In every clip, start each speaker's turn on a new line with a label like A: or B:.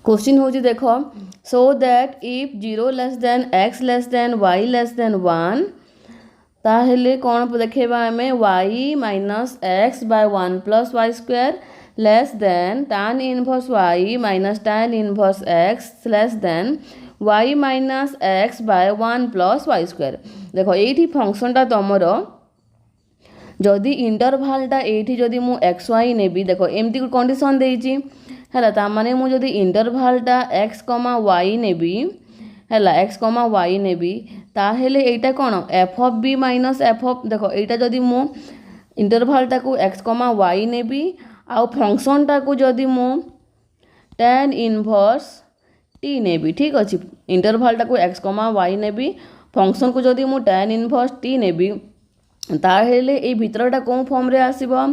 A: Question हो देख so that if 0 less than x less than y less than 1 ताहले कौन देखा आम y minus X by 1 plus Y square less than tan inverse y minus tan inverse x less than y minus X by 1 plus Y square. देखो ये फंक्शनटा तुमर जदि इंटरभालटा ये जदि मु एक्स वाई नेबी देखो एमती कंडीशन देइछि हैला तामाने मु जदि इंटरभालटा एक्स कमा वाई नेबी हैला एक्स कमा वाई नेबी ताहेले एटा कोन f of B minus F of देखो एटा जदि मु इंटरभालटा को एक्स कमा वाई नेबी आ फंक्शनटा को जदि मु tan इनवर्स टी नेबी ठीक अच्छे इंटरभालटा को एक्स कमा वाई नेबी फंक्शन को जदि मु tan इनवर्स टी नेबी ताहेले ए भितरटा कौन फॉर्म रे आसीबो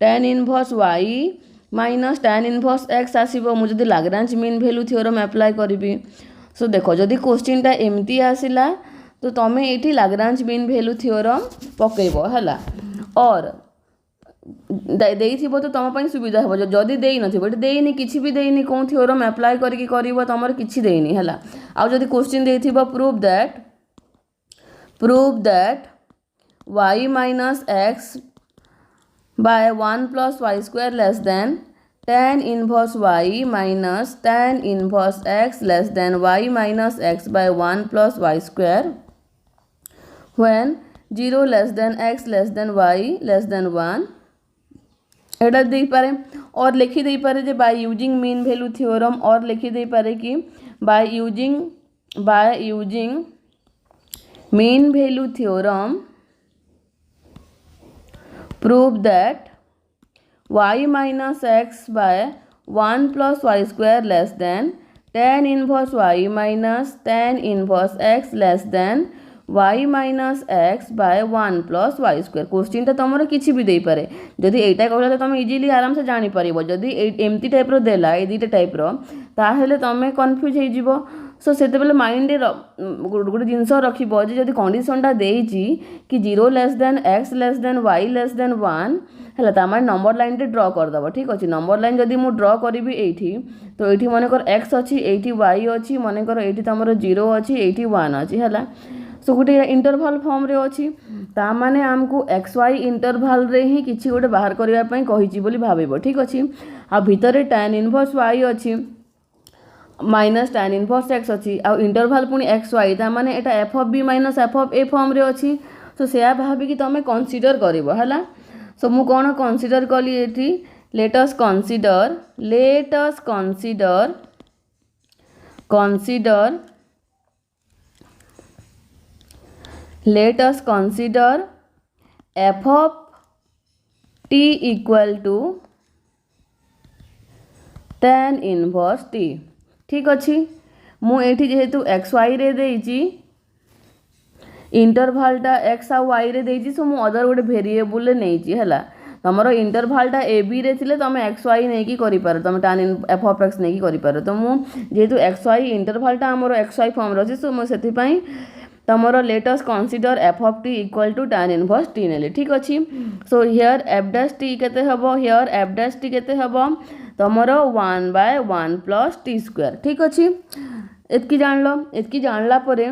A: tan inverse y minus tan inverse x आसीबो मु जदि Lagrange mean value theorem apply करिबी। सो देखो जदि क्वेश्चनटा एमती आसिला तो तमे एठी लाग्रांज मीन वैल्यू थ्योरम पकेइबो हला और देइथिबो तो तम पई सुविधा हो जदि देई नथिबो एठी देइनी किछि भी देइनी कोन थ्योरम अप्लाई करिकि करिवो तमर किछि देइनी हला आ जदि क्वेश्चन देइथिबो prove that y minus x by 1 plus y square less than tan inverse y minus tan inverse x less than y minus x by 1 plus y square when 0 less than x less than y less than 1 एटा दे पारे और लिखी दे पारे जे by using mean value theorem और लिखी दे पारे कि by using mean value theorem prove that y minus x by 1 plus y square less than tan inverse y minus tan inverse x less than y minus x by 1 plus y square। Question ता तुम किसी भी दे पारे जदि एटा कहला तो तुम easily आराम से जानी परिबो जदि एमती टाइप रो देला ए दीटा टाइप रो ताहेले तुम कन्फ्यूज हो जिवो। सो से माइंड गोटे जिनस रखिबो जे जदि कंडीशनटा देइछि कि 0 less than x less than y less than 1 हैला ता माने नंबर लाइन टे ड्रॉ कर दबो ठीक अछि। नंबर लाइन जदि मु ड्रॉ करिवि एठी तो एठी माने कर x अछि एठी y अछि माने कर एठी तमरो 0 अछि एठी 1 अछि हैला। सो गोटे इंटरवल फॉर्म रे अछि ता माने हमकु एक्स वाई इंटरवल रे ही किछि गोटे बाहर करिया पई कहिछि बोली भाबिबो ठीक अछि। आ भितरे tan इनवर्स y अछि माइनस tan इनवर्स x अच्छी आ इंटरवल पुणी एक्स वाई ता माने एटा F of B minus F of A form रे अच्छी। सो से भाविकी तुम कनसीडर करिवो हला। सो मु कोन कनसीडर कली एठी let us consider F of T equal to tan inverse T ठीक अच्छी। मुझे जेहेतु एक्स वाई रे देइछि इंटरवलटा एक्स आ वाई रे देइछि सो मु अदर गोटे वेरिएबल रे नेइछि हैला। तमरो इंटरवलटा ए बी रे थिले तमे एक्स वाई नै कि करि पारो तमे tan एफ ऑफ एक्स नै कि करि पारो। तो मु जेहेतु एक्स वाई इंटरवलटा हमरो एक्स वाई फॉर्म रे अछि सो मु सेति पई तमरो let us consider F of T equal to tan inverse t नेले ठीक अछि। So here f dash t केते हबो हियर एफ डैश टी केते हबो तमरो 1 बाय 1 प्लस टी स्क्वायर ठीक अच्छी। एतकी जानला परे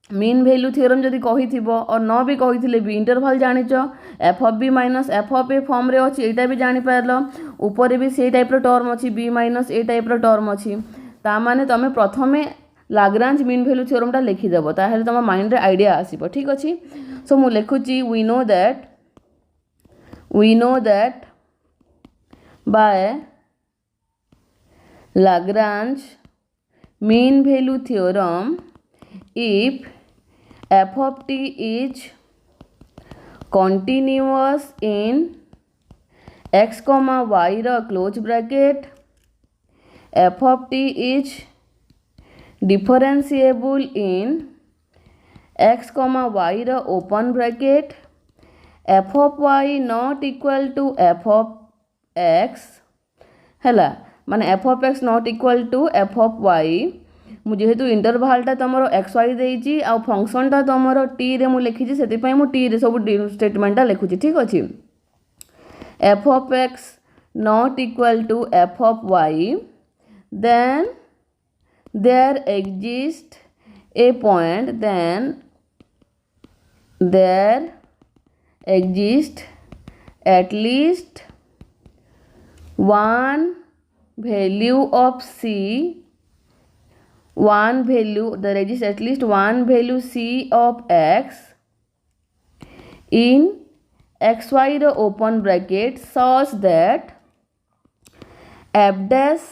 A: मीन वैल्यू थ्योरम जदि कहिथिबो और न भी कहिथिले भी इंटरवल जानिच f of B minus F of A form रे अछि एटा भी जानि पारलो ऊपर भी से टाइप रो टर्म अछि बी माइनस ए टाइप रो टर्म अछि ता माने तमे प्रथमे लाग्रांज मीन वैल्यू थ्योरम टा लिखि देबो ताहेले तम माइंड रे आईडिया आसीबो ठीक अछि। सो मु लिखुची we know that by Lagrange mean value theorem if f of t is continuous in x comma y रा close bracket f of t is differentiable in x comma y रा open bracket f of y not equal to f of x हैला माने f of x not equal to F of y मुझेतु इंटरवलटा तुम x Y देइछि आ फंक्शनटा तुम T रे मु लिखिछि सेति पई मु टी रे सब स्टेटमेंटा लिखुछि ठीक अछि। F of x not equal to F of Y then there exists a point, then there exists at least one value of c, one value, there exists at least one value c of x in xy the open bracket such that f dash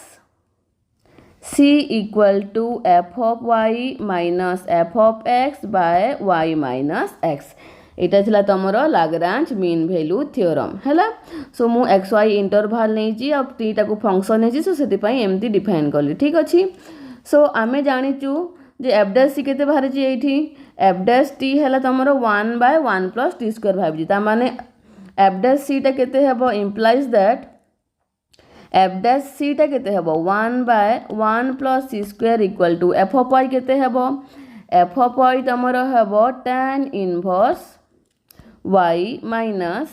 A: c equal to f of y minus f of x by y minus x. এটা ଥିଲା ତମର ଲାଗରାଞ୍ଜ mean value theorem ହେଲା। Show ମୁଁ X Y interval ନେଇଛି ଆଉ ଟିଟାକୁ function ନେଇଛି, show ସେଥିପାଇଁ ଏମିତି ଡିଫାଇନ୍ କଲି। ଠିକ୍ ଅଛି। ସୋ ଆମେ ଜାଣିଛୁ ଯେ ଏଫ୍ ଡ୍ୟାସ୍ ସି କେତେ ବାହାରିଛି ଏଇଠି, ଏଫ୍ ଡ୍ୟାସ୍ ଟି ହେଲା ତମର 1/1 + t ସ୍କୋୟାର ବାହାରିଛି। ତାମାନେ ଏଫ୍ ଡ୍ୟାସ୍ ସିଟା କେତେ ହେବ, ଇମ୍ପ୍ଲାଇଜ୍ ଦ୍ୟାଟ୍ एफ डैश सीटा केते हेबो 1/1 + c square equal to F of y केते हेबो, एफ ऑफ y तमरो हेबो tan inverse y minus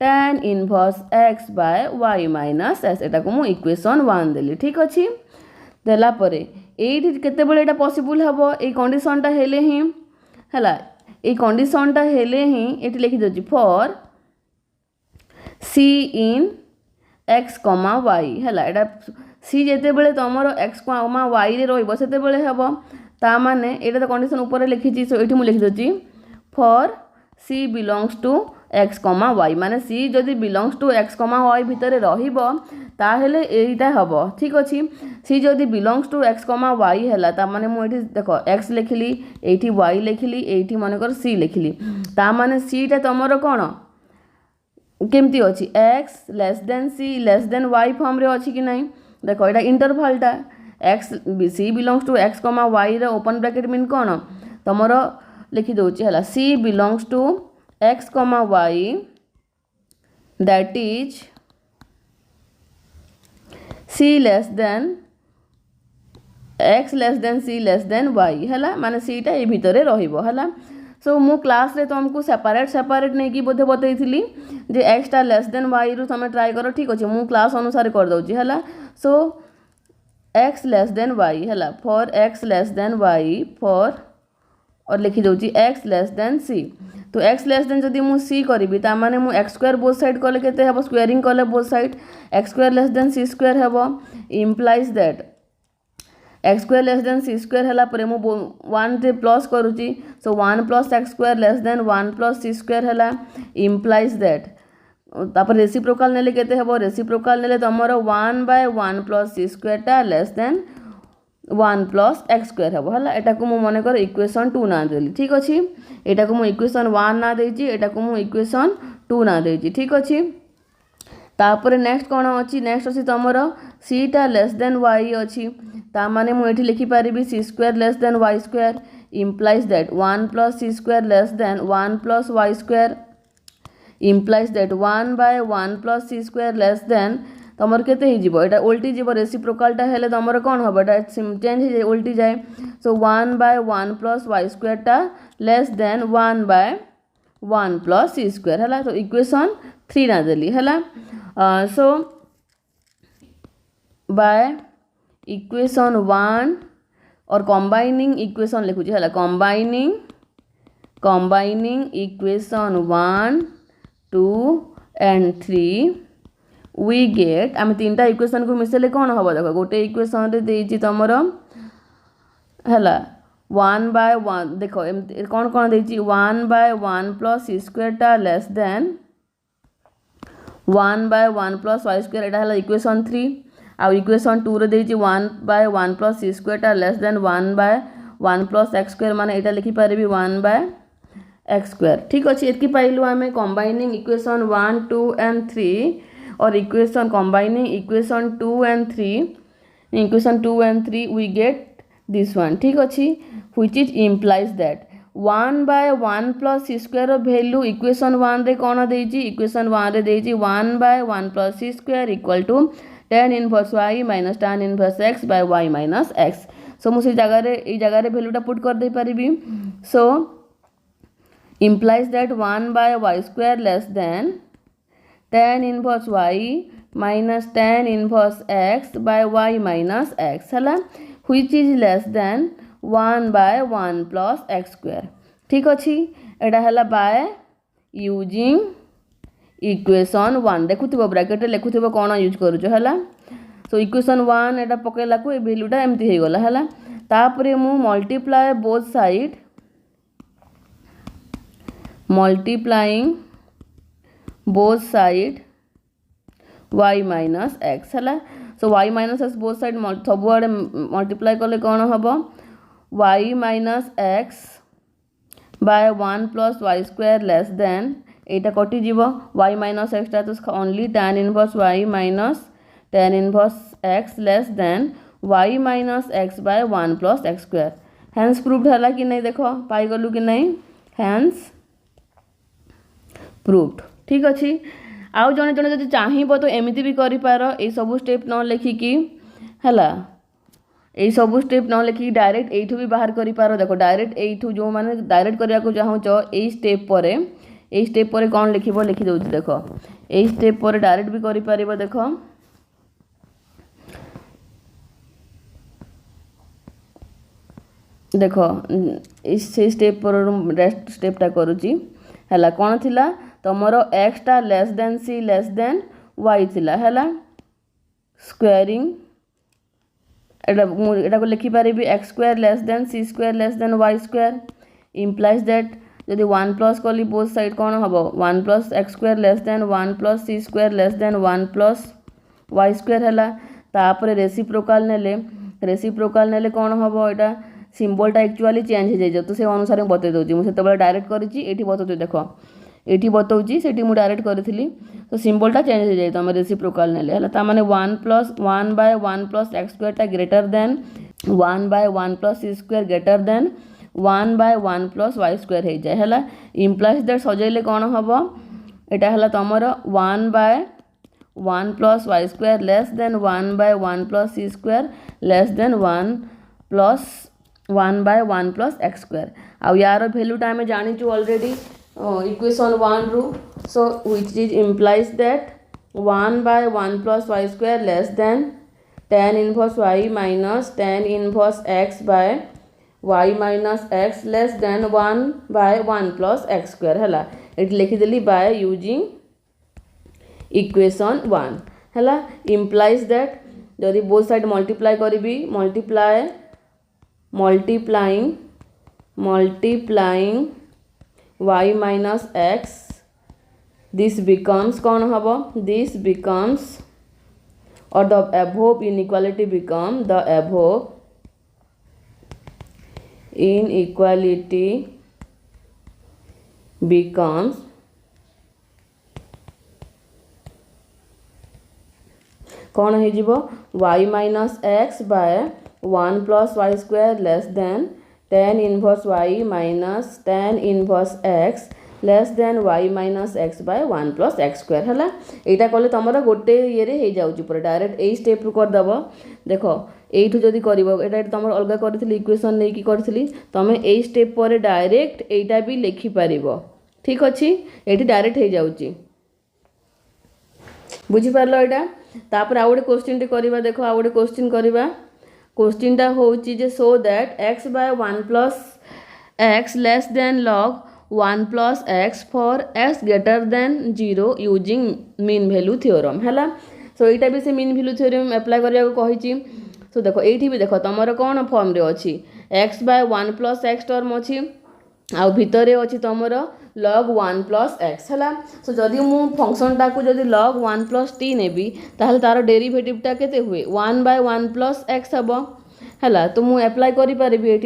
A: tan inverse x by y minus s। एटा को मु इक्वेशन 1 देली। ठीक अछि। देला परे एठी केते बेले एटा पॉसिबल हेबो, ए कंडीशन टा हेले ही हला, ए कंडीशन टा हेले ही एठी लिखि दछि for c in x comma y है। एटा सी जिते बड़े तुम एक्स कमा वाई रे रते बड़े हम ताने यहाँ तो कंडीशन उपर लिखी, सो ये मुझे लिखिदी for c belongs to x comma y, माने सी जदि belongs to x comma y भितर रही हम। ठीक अच्छे। सी जदि belongs to x comma y है ताने मुझे देख एक्स लिखिली, ये वाई लिखिली, ये मनकर सी लिखिली, ताने सीटा तुम कौन केमती अच्छी x less than c less than y form रे अच्छी कि नहीं। देख यहाँ इंटरवलटा x c belongs to x comma y रे ओपन ब्रैकेट मीन कौन तुम लिखिदे है c belongs to x comma y that is c less than x less than c less than Y है, माने सीटा ये भितर रहिबो है। सो मु क्लास रे तुमको सेपरेट नहीं कि बोधे बतई जे एक्स टा लेस देन वाई रु तुम ट्राई कर। ठीक अच्छे। मु क्लास अनुसार कर दउची है। So X less than Y है, for X less than Y for और लिखि दउची एक्स लेस देन सी। तो एक्स लेस देन जदि मु सी करी ताने मु एक्स स्क्वायर बोथ साइड कले केते हेबो, स्क्वायरिंग कले both side x square less than c square हेबो, implies that x square less than c square है पर मु 1 टे प्लस करूची, so 1 + x square less than 1 + सी स्क्वायर है, इम्प्लाइज दैट तापर रेसिप्रोकाल नेले केते हेबो, रेसिप्रोकाल नेले तमरो 1/1 + सी स्क्वायर टा लेस देन 1 + एक्स स्क्वायर हेबो हला। एटा को मु माने कर इक्वेशन 2 ना देली। ठीक अछि। एटा को मु इक्वेशन 1 ना देछि, एटा को मु इक्वेशन 2 ना देछि। ठीक अछि। तापर नेक्स्ट कौन अच्छी, नेक्स्ट अच्छी तुम सीटा लेस देन वाई अच्छी, ताने मुझे लिखि पारि c square less than y square, implies that 1 + C square less than 1 + y square, implies that 1/1 + C square less than तुम केते यहाँ उल्टी जीव रेसिप्रोकालटा हेले तुम कौन हम एटा चेंज हो उल्टी जाए। सो 1/1 + वाई स्क्वायर टा लेस देन 1/1 + सी स्क्वायर है। तो इक्वेशन 3 ना देली है। सो बाय इक्वेशन 1 और कंबाइनिंग इक्वेशन लिखुची है, combining equation 1, 2 and 3 we get आम 3टा इक्वेशन को मिसेले कौन हम देख गोटे इक्वेशन रे देछि तमर है 1/1 देख कौन कौन देछि 1/1 + सी स्क्वायर टा लेस देन 1/1 + वाई स्क्वायर एटा है इक्वेशन 3। आउ इक्वेशन 2 रे देछि 1/1 + सी स्क्वायर टा लेस देन 1/1 + एक्स स्क्वायर, माने एटा लिखि पारिबी 1/एक्स स्क्वायर। ठीक अच्छे। एतकी पाइलु आमे कंबाइनिंग इक्वेशन 1, 2 and 3 और equation combining equation 2 and 3 we get this one. ठीक अच्छे। Which is implies that 1/1 + C square value equation 1 रे कौन देछि, इक्वेशन 1 रे देछि 1/1 + सी square equal to tan inverse y minus tan inverse x by y minus x। सो मुझे जगह रे वैल्यूटा पुट कर दे पारिबी। सो implies that 1/y square less than tan inverse y minus tan inverse x by y minus x है, which is less than 1 by 1 plus x square ठीक अच्छी एटा हला by using equation 1 देखुथिबो bracket रे लिखुथिबो कोन यूज करूचो हला so equation 1 एटा पकेला को ए वैल्यूटा एमती हे गला हला तापरे मु multiply both side multiplying both side y minus x है so y minus x both side सब आड़े multiply कले कौन हम y minus x by 1 plus y square less than एटा कटि जीव y minus x टा तो only tan inverse y minus tan inverse x less than y minus x by 1 plus x square hence proved है कि नहीं देखो पाई गलु कि नहीं hence प्रूव्ड ठीक अच्छी आउ जड़े जड़े जब चाहब तो एमती भी कर सब स्टेप न लिखिकी है यही सब स्टेप न लिखिकी डायरेक्ट यू भी बाहर कर पार देखो डायरेक्ट यू जो मैंने डायरेक्ट करने को चाहूच यही स्टेप पर कौन लिख लिखिदे देख यही स्टेप पर डायरेक्ट भी कर पार देख देख से स्टेप पर रेस्ट स्टेपटा करुच्ची है कौन थी तुमर एक्स टा less than c less than y थिला है स्क्वेरिंग एटा को लिखिपारि x square less than c square less than y square implies that जदि 1 प्लस कली बोथ साइड कौन हम 1 plus x square less than 1 plus c square less than 1 plus Y square है तापर रेसिप्रोकाल नेले कौन हम एटा सिंबलटा एक्चुअली चेंज हो जाए तो से अनुसार बतई दूसरी मुझे डायरेक्ट करी बतौती देख ये बतौची से डायरेक्ट करी तो सिंबलटा चेंज हो जाए तुम रेसिप्रोकाल नेले माने 1 plus 1 by 1 plus x square greater than 1 by 1 plus c square greater than 1 by 1 plus Y square हो जाए है इम्प्लाइज दैट सजाइले कौन हम यहाँ है तुमर 1 by 1 plus Y square less than 1 by 1 plus c square less than 1 plus 1 by 1 plus x square आउ यार भैल्यूटा आम जाचु ऑलरेडी इक्वेशन 1 रू so which is implies that 1 by 1 plus Y square less than tan inverse y minus tan inverse x by y minus x less than 1 by 1 plus x square है ये लिखिदेली by using equation 1 है implies that जदि both side multiply करी multiplying y minus x this becomes कौन हम this becomes or the above inequality become the above inequality becomes कौन हो y minus x by 1 plus y square less than tan inverse y minus tan inverse x less than y minus X by 1 plus x square है यहाँ कले तुम गोटे ये जाऊँगी पूरा डायरेक्ट यही स्टेप रू करदेव देख यू जदि कर तुम अलग करी इक्वेशन नहीं करी तुम यही स्टेप पर डायरेक्ट यहाँ भी लिखिपार ठीक अच्छे ये डायरेक्ट हो जाऊँगी बुझीपार यहाँ तापर आउ गोटे क्वेश्चन करवा देख आउ गोटे क्वेश्चन करवा क्वेश्चनटा हूँ so that X by 1 plus x less than log 1 plus X for X greater than 0 using mean value theorem है सो यहाँ भी से मीन वैल्यू थ्योरम एप्लाई करा सो देख ये भी देख तुम कौन फॉर्म रे अच्छी X by 1 plus X term अच्छी आउ भितर अच्छी तुम लॉग 1 प्लस एक्स है सो जदि मु फंक्शनटा को जदि लॉग 1 प्लस टी नेबी ताहले तार डेरिवेटिवटा केते हुए 1 बाय 1 प्लस एक्स हम है तो मुझे एप्लाई करी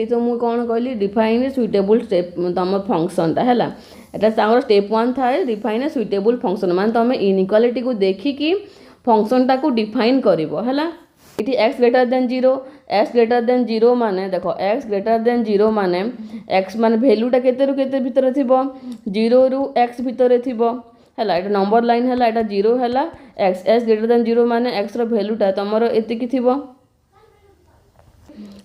A: तो मुझे कौन कहली डिफाइन सुइटेबल स्टेप तुम फंक्शनटा है यहाँ स्टेप 1 थाए डिफाइन सुइटेबल फंक्शन मान तुम इनइक्वालिटी को देखिकी फंक्शनटा को डिफाइन कर ये एक्स ग्रेटर देन 0 माने देख एक्स ग्रेटर देन 0 माने एक्स मान भैल्यूटा केते भितर थी 0 रु एक्स भितर थी है ये नंबर लाइन है यहाँ 0 है एक्स ग्रेटर देन 0 माने एक्स भैल्यूटा तुम एतिकी थी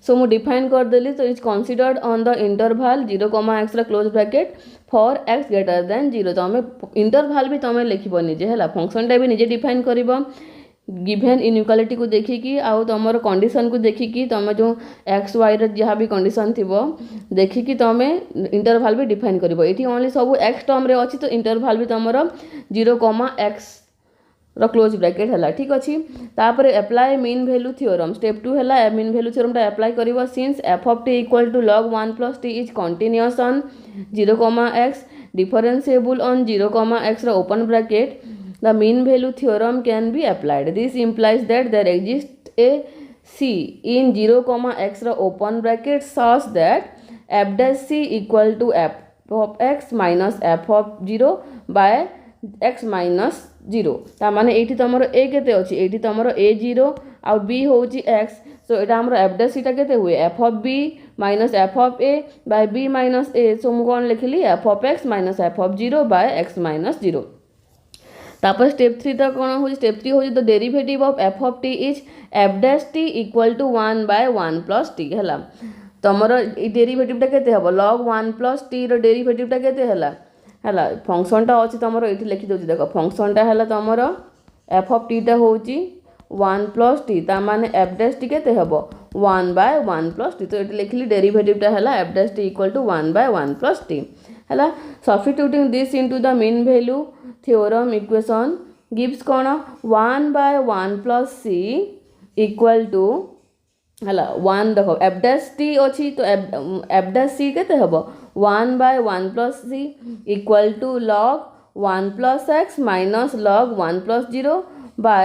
A: सो मु डिफाइन करदेली तो is considered on the interval 0 x close bracket for X greater than 0 तो आम इंटरवल भी तुम लिखब निजे है फंक्शनटा भी निजे डिफाइन कर गिभेन इनइक्वालिटी को देखिकी आउ तुम कंडीशन को देखिकी तुम जो एक्स वाई जहाँ भी कंडीशन थी देखिकी तुम इंटरवल भी डिफाइन कर ये ओनली सब एक्स टर्म रे अच्छी तो इंटरवल भी तुम 0,x क्लोज ब्रैकेट है ठीक अच्छे तापर apply mean value theorem step 2 है मीन वैल्यू थ्योरम टा एप्लाय कर since F of T equal to log 1 plus t is continuous on 0,x differentiable on 0,x open bracket the mean value theorem can be applied. This implies that there exists a c in 0,x open bracket such that f dash c equal to f of x minus f of 0 by x minus 0 ता माने एठी तमरो a केते अछि एठी तमरो a0 आ b होची x सो एटा हमरो f dash c ता केते हुए f of b minus f of a by b minus a सो मु कोन लिखली f of x minus f of 0 by x minus 0 तापर स्टेप 3 तक कौन हो स्टेप 3 हो the derivative of F of T is F dash T equal to 1 by 1 plus T है तुमर derivative टा केते हबो log 1 प्लस टी रो डेरिवेटिव टा केते हला फंक्शन टा अछि तुमर एठी लिखि दोछि देखो फंक्शन टा हला तुमर एफ ऑफ टी टा होची 1 प्लस टी ता माने एफ डैश टी केते हबो 1 बाय 1 प्लस टी तो एठी लिखली डेरिवेटिव टा हला f dash T equal to 1 by 1 plus T है substituting this into the mean value theorem equation gives कौन 1 by 1 plus c equal to है 1 देखो एफ डैश टी अच्छी तो एफ डैश सी केते हबो 1 by 1 plus c equal to log 1 plus x minus log 1 plus 0 by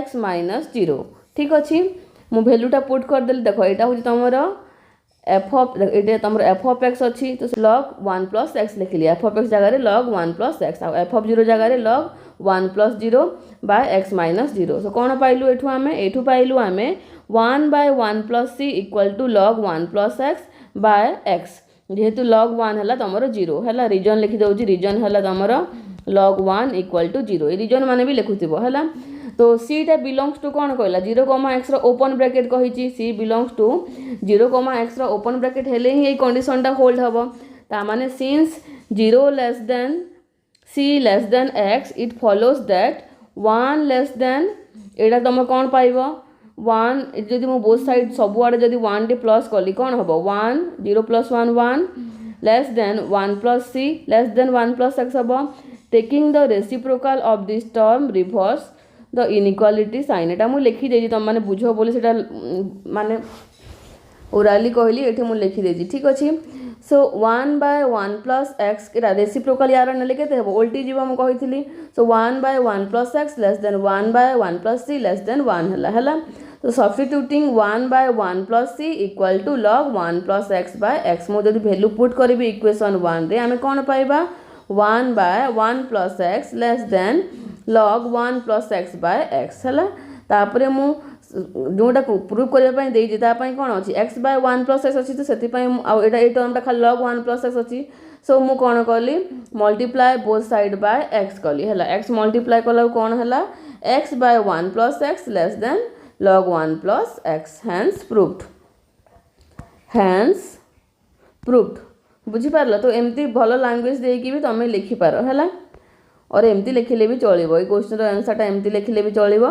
A: x minus 0 ठीक अच्छी मु वैल्यूटा पुट कर देली देखो एटा हो तुमरो एफ ऑफ ये तुम एफ ऑफ एक्स अच्छी तो log 1 प्लस एक्स लिखिली एफ ऑफ एक्स जगह log 1 प्लस एक्स आ एफ ऑफ 0 जगह log 1 plus 0 by x minus 0 so कौन पाइलु एठू आमे एठू पाइलु आमे 1 by 1 plus c equal to log 1 plus x by x जेहेतु log 1 है तुमर 0 है रीजन लिखि दउची रीजन है तुमर log 1 इक्वल टू 0 ये रीजन माने भी लिखुथिबो है तो सी टा बिलोंग्स टू कौन कहला 0,x ओपन ब्रैकेट कही c belongs to 0,x open bracket हेले ही ये कंडीशन टा होल्ड हबो ता माने since 0 less than c less than x it follows that 1 less than एटा तुम कौन पाइबो 1 जदि मो बोथ साइड सब आड़े जदि 1 टी प्लस कली कौन हबो 1 0 plus 1 1 less than 1 plus c less than 1 plus x हबो taking the reciprocal of this term reverse the inequality sign एटा मु लिखि देजी तुम माने बुझो बोली सेटा माने ओराली कहली एठी मु लिखि देजी ठीक अछि सो 1 बाय 1 प्लस एक्स के रेसिप्रोकल यार नेले केते हेबो उल्टी जीवा मु कहितली so 1 by 1 plus x less than 1 by 1 plus c less than 1 हला तो substituting 1 by 1 plus c equal to log 1 plus x by x मु जदि वैल्यू पुट करबी इक्वेशन 1 रे हमें कोन पाइबा 1 by 1 plus x less than log 1 plus x by X है तापर मु जोटा प्रूव करने देती कौन अच्छी एक्स बाय 1 प्लस एक्स अच्छी तो से ये टर्म खाली log 1 प्लस एक्स अच्छी सो मु कौन कली multiply both side by x कली है एक्स मल्टीप्लाए कला कौन है x by 1 plus x less than log 1 plus x hence proved बुझीपार तो एमती भल लैंग्वेज देकी भी तुम लिखिपार है और एमती लिखिले भी चलो ये क्वेश्चन आंसर टा एमती लिखिले भी चलो